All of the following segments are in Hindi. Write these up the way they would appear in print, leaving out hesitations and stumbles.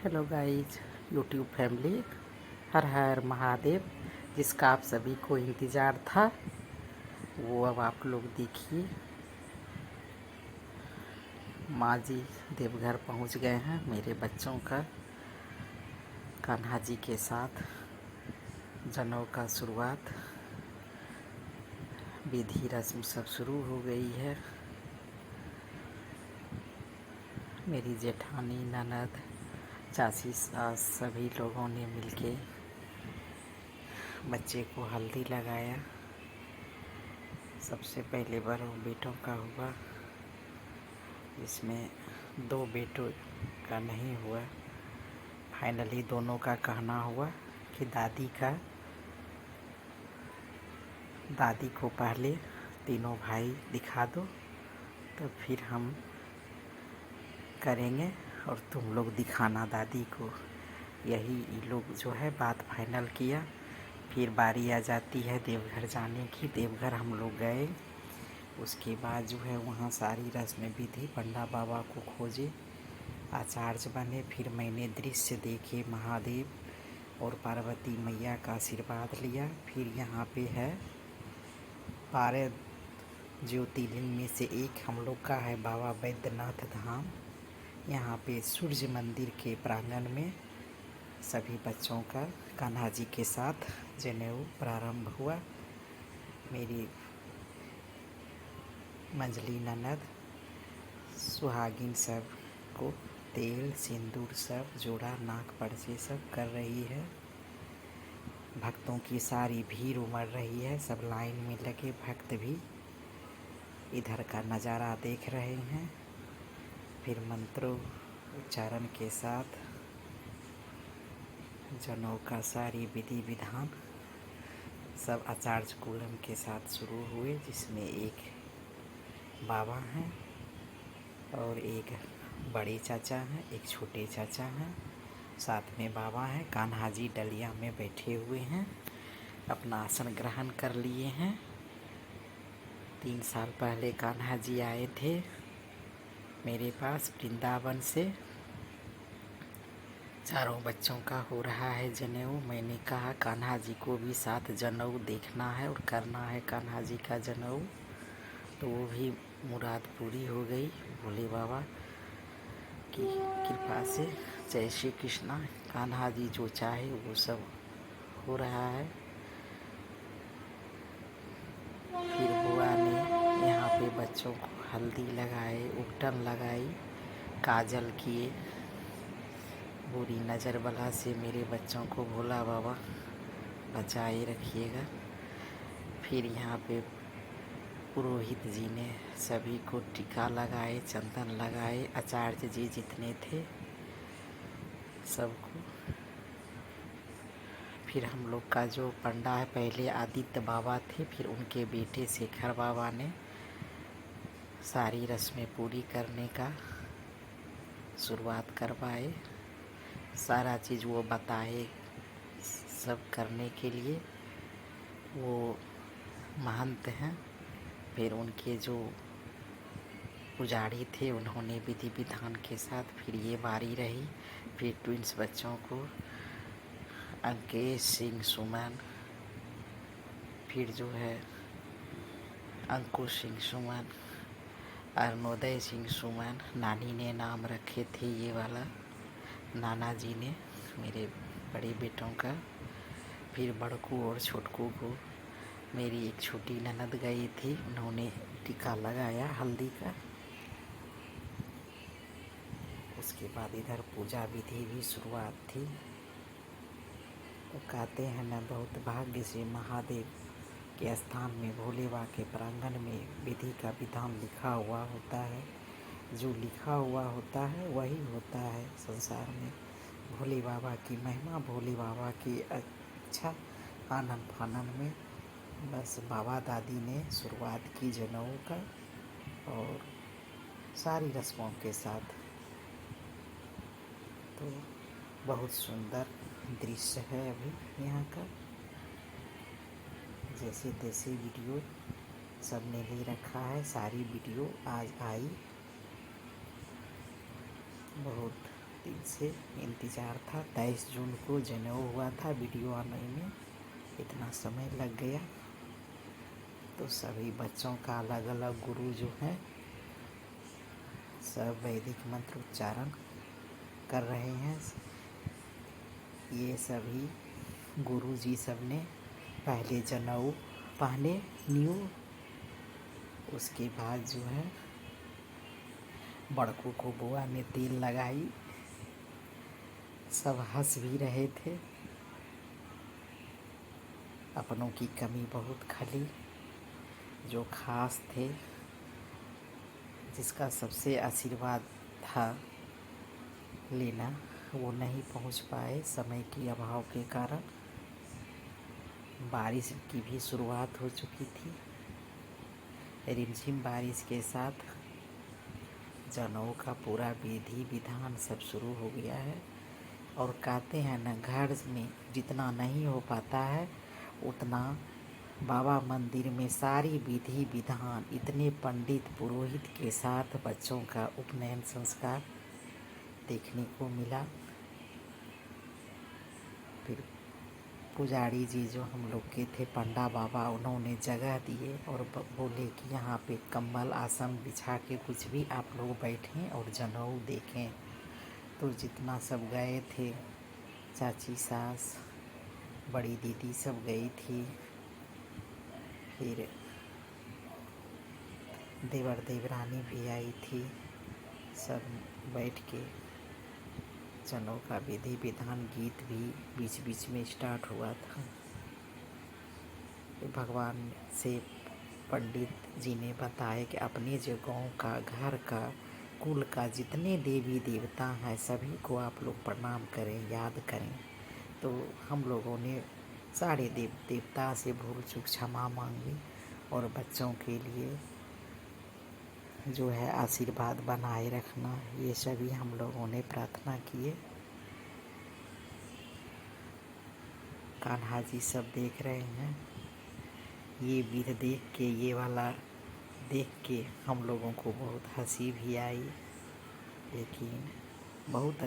हेलो गाइज, यूट्यूब फैमिली, हर हर महादेव। जिसका आप सभी को इंतज़ार था वो अब आप लोग देखिए। माँ जी देवघर पहुंच गए हैं मेरे बच्चों का कान्हा जी के साथ। जनेऊ का शुरुआत, विधि रस्म सब शुरू हो गई है। मेरी जेठानी, ननद, चाची, सास सभी लोगों ने मिलके बच्चे को हल्दी लगाया। सबसे पहले बड़ों बेटों का हुआ, इसमें दो बेटों का नहीं हुआ। फाइनली दोनों का कहना हुआ कि दादी को पहले तीनों भाई दिखा दो, तो फिर हम करेंगे और तुम लोग दिखाना दादी को। यही ये लोग जो है बात फाइनल किया। फिर बारी आ जाती है देवघर जाने की। देवघर हम लोग गए। उसके बाद जो है वहाँ सारी रस्म विधि, पंडा बाबा को खोजे, आचार्य बने। फिर मैंने दृश्य देखे, महादेव और पार्वती मैया का आशीर्वाद लिया। फिर यहाँ पे है 12 ज्योतिर्लिंग में से एक हम लोग का है बाबा बैद्यनाथ धाम। यहाँ पे सूर्य मंदिर के प्रांगण में सभी बच्चों का कान्हा जी के साथ जनेऊ प्रारंभ हुआ। मेरी मंजली ननद सुहागिन सब को तेल सिंदूर सब जोड़ा, नाक पर्चे सब कर रही है। भक्तों की सारी भीड़ उमड़ रही है। सब लाइन में लगे भक्त भी इधर का नज़ारा देख रहे हैं। फिर मंत्रों उच्चारण के साथ जनेऊ का सारी विधि विधान सब आचार्य कुलम के साथ शुरू हुए, जिसमें एक बाबा हैं और एक बड़े चाचा हैं, एक छोटे चाचा हैं, साथ में बाबा हैं। कान्हा जी डलिया में बैठे हुए हैं, अपना आसन ग्रहण कर लिए हैं। 3 साल पहले कान्हा जी आए थे मेरे पास वृंदावन से। चारों बच्चों का हो रहा है जनेऊ। मैंने कहा कान्हा जी को भी साथ जनेऊ देखना है और करना है कान्हा जी का जनेऊ, तो वो भी मुराद पूरी हो गई भोले बाबा की कृपा से। जय श्री कृष्णा। कान्हा जी जो चाहे वो सब हो रहा है। फिर बुआ ने यहाँ पे बच्चों को हल्दी लगाए, उबटन लगाई, काजल किए। बुरी नज़र बला से मेरे बच्चों को भोला बाबा बचाए रखिएगा। फिर यहाँ पे पुरोहित जी ने सभी को टीका लगाए, चंदन लगाए। आचार्य जी जितने थे सबको। फिर हम लोग का जो पंडा है, पहले आदित्य बाबा थे, फिर उनके बेटे शेखर बाबा ने सारी रस्में पूरी करने का शुरुआत करवाए। सारा चीज़ वो बताए सब करने के लिए। वो महंत हैं। फिर उनके जो पुजारी थे उन्होंने विधि विधान के साथ फिर ये बारी रही। फिर ट्विंस बच्चों को अंकेश सिंह सुमन, फिर जो है अंकुश सिंह सुमन, अरुणोदय सिंह सुमन, नानी ने नाम रखे थे ये वाला, नाना जी ने मेरे बड़े बेटों का। फिर बड़कू और छोटकू को मेरी एक छोटी ननद गई थी, उन्होंने टीका लगाया हल्दी का। उसके बाद इधर पूजा विधि भी शुरुआत थी। तो कहते हैं ना, बहुत भाग्य से महादेव के स्थान में, भोले बाबा के प्रांगण में विधि का विधान लिखा हुआ होता है। जो लिखा हुआ होता है वही होता है संसार में। भोले बाबा की महिमा, भोले बाबा की अच्छा आनंद फानन में बस बाबा दादी ने शुरुआत की जनेऊ का, और सारी रस्मों के साथ। तो बहुत सुंदर दृश्य है अभी यहाँ का। जैसे तैसे वीडियो सबने ले रखा है, सारी वीडियो आज आई। बहुत दिन से इंतज़ार था। 23 जून को जनेऊ हुआ था, वीडियो आने में इतना समय लग गया। तो सभी बच्चों का अलग अलग गुरु जो हैं सब वैदिक मंत्र उच्चारण कर रहे हैं। ये सभी गुरु जी सब ने पहले जनेऊ पहने न्यू, उसके बाद जो है बड़कों को बुआ ने तेल लगाई। सब हंस भी रहे थे। अपनों की कमी बहुत खली। जो खास थे, जिसका सबसे आशीर्वाद था लेना, वो नहीं पहुंच पाए समय के अभाव के कारण। बारिश की भी शुरुआत हो चुकी थी। रिमझिम बारिश के साथ जनेऊ का पूरा विधि विधान सब शुरू हो गया है। और कहते हैं ना, घर में जितना नहीं हो पाता है उतना बाबा मंदिर में सारी विधि विधान इतने पंडित पुरोहित के साथ बच्चों का उपनयन संस्कार देखने को मिला। फिर पुजारी जी जो हम लोग के थे, पंडा बाबा, उन्होंने जगह दिए और बोले कि यहाँ पे कंबल आसन बिछा के कुछ भी आप लोग बैठें और जनेऊ देखें। तो जितना सब गए थे, चाची सास बड़ी दीदी सब गई थी। फिर देवर देवरानी भी आई थी। सब बैठ के जनेऊ का विधि विधान, गीत भी बीच बीच में स्टार्ट हुआ था। भगवान से पंडित जी ने बताया कि अपने जो गांव का, घर का, कुल का जितने देवी देवता हैं सभी को आप लोग प्रणाम करें, याद करें। तो हम लोगों ने सारे देव देवता से भूल चूक क्षमा मांगी और बच्चों के लिए जो है आशीर्वाद बनाए रखना, ये सभी हम लोगों ने प्रार्थना किए। कान्हा जी सब देख रहे हैं। ये विध देख के, ये वाला देख के हम लोगों को बहुत हंसी भी आई, लेकिन बहुत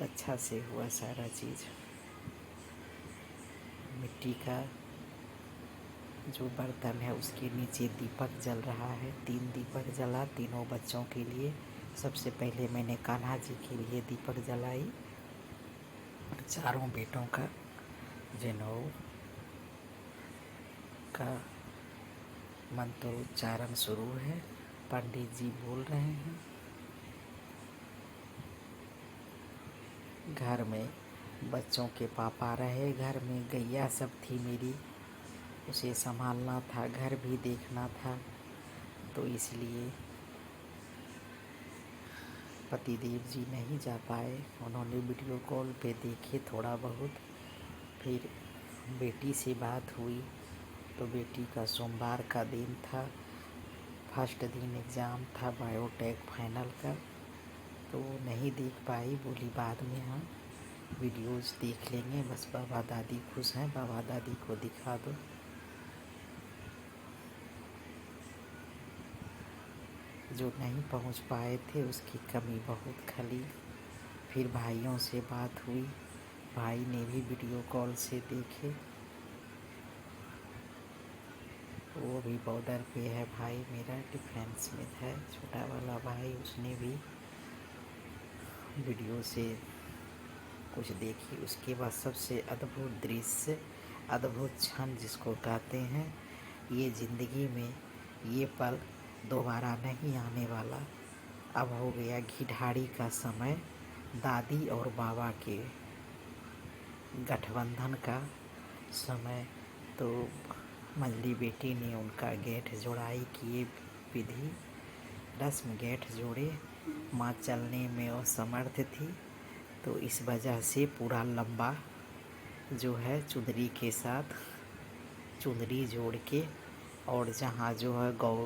अच्छा से हुआ सारा चीज़। मिट्टी का जो बर्तन है उसके नीचे दीपक जल रहा है। 3 दीपक जला तीनों बच्चों के लिए। सबसे पहले मैंने कान्हा जी के लिए दीपक जलाई और चारों बेटों का जनेऊ का मंत्रोच्चारण शुरू है। पंडित जी बोल रहे हैं। घर में बच्चों के पापा रहे, घर में गैया सब थी मेरी, उसे संभालना था, घर भी देखना था। तो इसलिए पतिदेव जी नहीं जा पाए। उन्होंने वीडियो कॉल पे देखे थोड़ा बहुत। फिर बेटी से बात हुई तो बेटी का सोमवार का दिन था, फर्स्ट दिन एग्ज़ाम था बायोटेक फाइनल का, तो नहीं देख पाई। बोली बाद में हम वीडियोज़ देख लेंगे, बस बाबा दादी खुश हैं, बाबा दादी को दिखा दो। जो नहीं पहुंच पाए थे उसकी कमी बहुत खली। फिर भाइयों से बात हुई, भाई ने भी वीडियो कॉल से देखे। वो भी बॉर्डर पे है भाई मेरा, डिफेंस में है छोटा वाला भाई, उसने भी वीडियो से कुछ देखी। उसके बाद सबसे अद्भुत दृश्य, अद्भुत क्षण जिसको कहते हैं, ये ज़िंदगी में ये पल दोबारा नहीं आने वाला। अब हो गया घिढारी का समय, दादी और बाबा के गठबंधन का समय। तो मंझली बेटी ने उनका गेट जोड़ाई किए, विधि रस्म गेट जोड़े। माँ चलने में असमर्थ थी, तो इस वजह से पूरा लंबा जो है चुंदरी के साथ चुंदरी जोड़ के, और जहाँ जो है गौ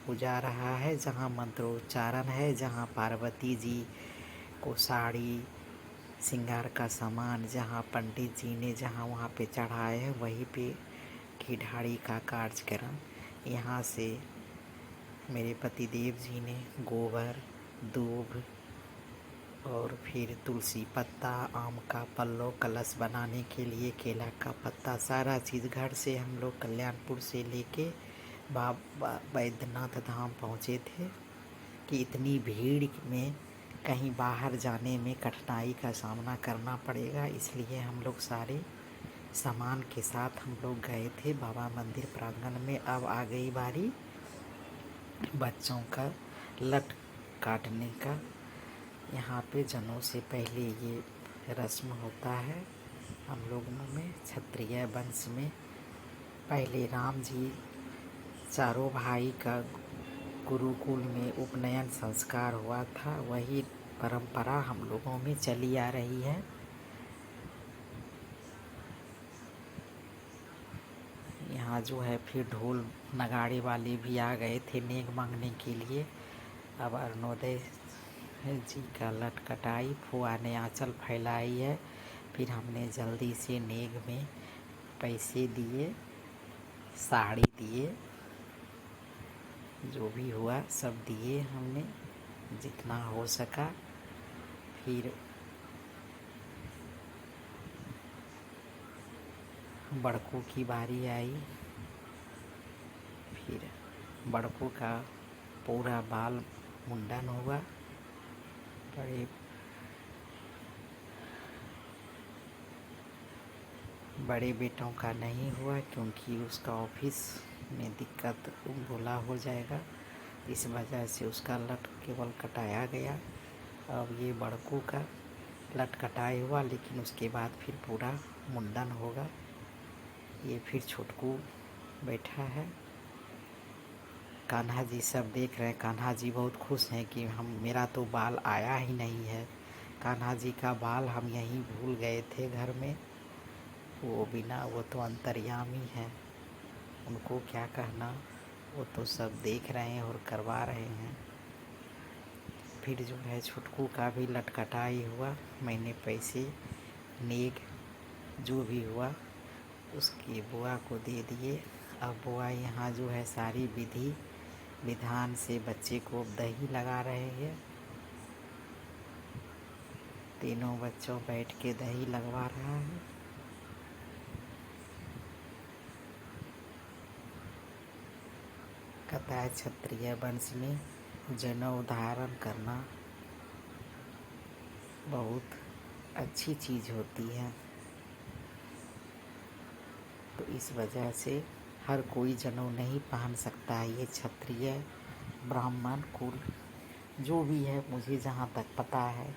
पूजा रहा है, जहाँ मंत्रोच्चारण है, जहाँ पार्वती जी को साड़ी श्रृंगार का सामान जहाँ पंडित जी ने जहाँ वहाँ पे चढ़ाए हैं, वहीं पे घिढारी का कार्यक्रम। यहाँ से मेरे पतिदेव जी ने गोबर, दूब, और फिर तुलसी पत्ता, आम का पल्लो, कलश बनाने के लिए केला का पत्ता, सारा चीज़ घर से हम लोग कल्याणपुर से लेके बाबा बैद्यनाथ धाम पहुँचे थे कि इतनी भीड़ में कहीं बाहर जाने में कठिनाई का सामना करना पड़ेगा, इसलिए हम लोग सारे सामान के साथ हम लोग गए थे बाबा मंदिर प्रांगण में। अब आ गई बारी बच्चों का लट काटने का। यहाँ पे जनेऊ से पहले ये रस्म होता है हम लोगों में, क्षत्रिय वंश में। पहले राम जी चारों भाई का गुरुकुल में उपनयन संस्कार हुआ था, वही परंपरा हम लोगों में चली आ रही है। यहाँ जो है फिर ढोल नगाड़े वाले भी आ गए थे नेग मांगने के लिए। अब अरुणोदय जी का लट कटाई, फुआ ने आंचल फैलाई है। फिर हमने जल्दी से नेग में पैसे दिए, साड़ी दिए, जो भी हुआ सब दिए हमने जितना हो सका। फिर बड़कों की बारी आई। फिर बड़कों का पूरा बाल मुंडन हुआ। बड़े बेटों का नहीं हुआ क्योंकि उसका ऑफिस में दिक्कत बोला हो जाएगा, इस वजह से उसका लट केवल कटाया गया। अब ये बड़कों का लट कटाई हुआ, लेकिन उसके बाद फिर पूरा मुंडन होगा। ये फिर छोटकू बैठा है, कान्हा जी सब देख रहे हैं। कान्हा जी बहुत खुश हैं कि मेरा तो बाल आया ही नहीं है। कान्हा जी का बाल हम यहीं भूल गए थे घर में। वो तो अंतर्यामी हैं, उनको क्या कहना, वो तो सब देख रहे हैं और करवा रहे हैं। फिर जो है छुटकू का भी लटकटाई हुआ। मैंने पैसे नेग जो भी हुआ उसकी बुआ को दे दिए। अब बुआ यहाँ जो है सारी विधि विधान से बच्चे को दही लगा रहे हैं। तीनों बच्चों बैठ के दही लगवा रहा है। कहता है क्षत्रिय वंश में जनेऊ धारण करना बहुत अच्छी चीज़ होती है, तो इस वजह से हर कोई जनेऊ नहीं पहन सकता है। ये क्षत्रिय ब्राह्मण कुल जो भी है, मुझे जहाँ तक पता है,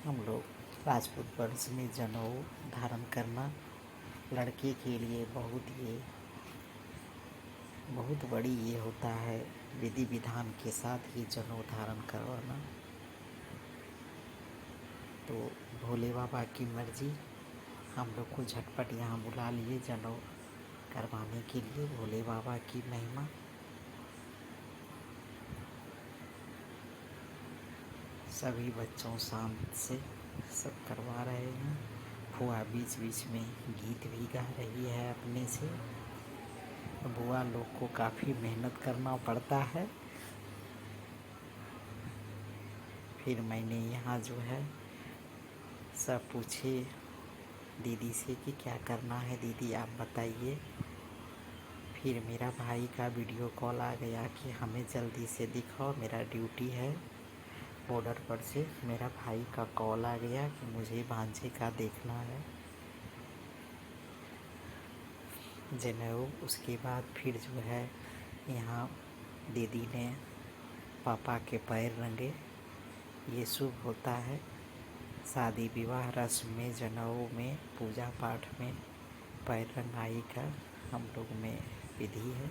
हम लोग राजपूत वंश में जनेऊ धारण करना लड़के के लिए बहुत बड़ी ये होता है, विधि विधान के साथ ही जनेऊ धारण करवाना। तो भोले बाबा की मर्जी, हम लोग को झटपट यहाँ बुला लिए जनेऊ करवाने के लिए। भोले बाबा की महिमा। सभी बच्चों शांत से सब करवा रहे हैं। फुआ बीच बीच में गीत भी गा रही है अपने से। बुआ लोग को काफ़ी मेहनत करना पड़ता है। फिर मैंने यहाँ जो है सब पूछे दीदी से कि क्या करना है, दीदी आप बताइए। फिर मेरा भाई का वीडियो कॉल आ गया कि हमें जल्दी से दिखाओ, मेरा ड्यूटी है बॉर्डर पर से। मेरा भाई का कॉल आ गया कि मुझे भांजे का देखना है जनेऊ। उसके बाद फिर जो है यहाँ दीदी ने पापा के पैर रंगे। ये शुभ होता है शादी विवाह रस्म में, जनेऊ में, पूजा पाठ में पैर रंगाई का हम लोग में विधि है।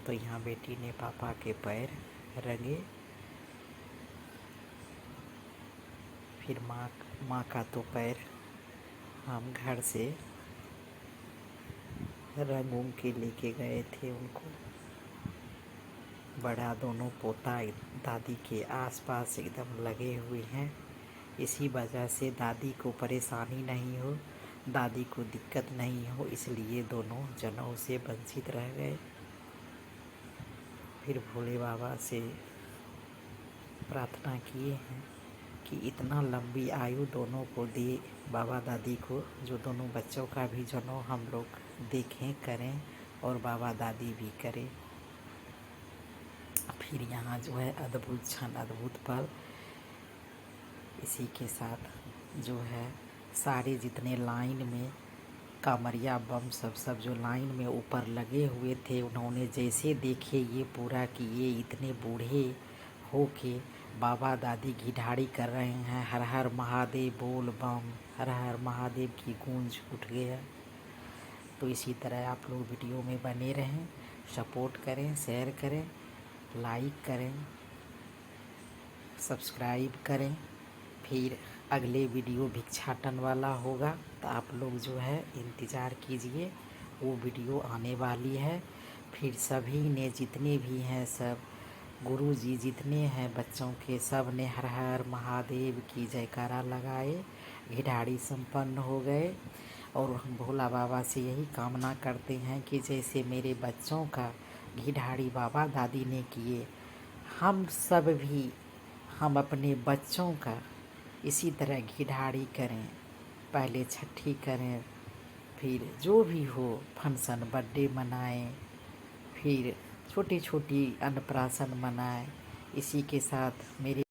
तो यहाँ बेटी ने पापा के पैर रंगे। फिर माँ का तो पैर हम घर से रंग उंग के लेके गए थे उनको। बड़ा दोनों पोता दादी के आसपास एकदम लगे हुए हैं, इसी वजह से दादी को परेशानी नहीं हो, दादी को दिक्कत नहीं हो, इसलिए दोनों जनेऊ से वंचित रह गए। फिर भोले बाबा से प्रार्थना किए हैं कि इतना लंबी आयु दोनों को दे, बाबा दादी को, जो दोनों बच्चों का भी जन्म हम लोग देखें, करें और बाबा दादी भी करें। फिर यहाँ जो है अद्भुत क्षण, अद्भुत पल। इसी के साथ जो है सारे जितने लाइन में कामरिया बम सब जो लाइन में ऊपर लगे हुए थे, उन्होंने जैसे देखे ये पूरा कि ये इतने बूढ़े हो के बाबा दादी घीढाड़ी कर रहे हैं, हर हर महादेव बोल बम, हर हर महादेव की गूंज उठ गया। तो इसी तरह आप लोग वीडियो में बने रहें, सपोर्ट करें, शेयर करें, लाइक करें, सब्सक्राइब करें। फिर अगले वीडियो भिक्षाटन वाला होगा, तो आप लोग जो है इंतज़ार कीजिए, वो वीडियो आने वाली है। फिर सभी ने जितने भी हैं, सब गुरुजी जितने हैं बच्चों के, सब ने हर हर महादेव की जयकारा लगाए, घिढाड़ी संपन्न हो गए। और हम भोला बाबा से यही कामना करते हैं कि जैसे मेरे बच्चों का घिढाड़ी बाबा दादी ने किए, हम सब भी, हम अपने बच्चों का इसी तरह घिढाड़ी करें। पहले छठी करें, फिर जो भी हो फंक्शन, बर्थडे मनाएं, फिर छोटी छोटी अन्नप्राशन मनाएं। इसी के साथ मेरे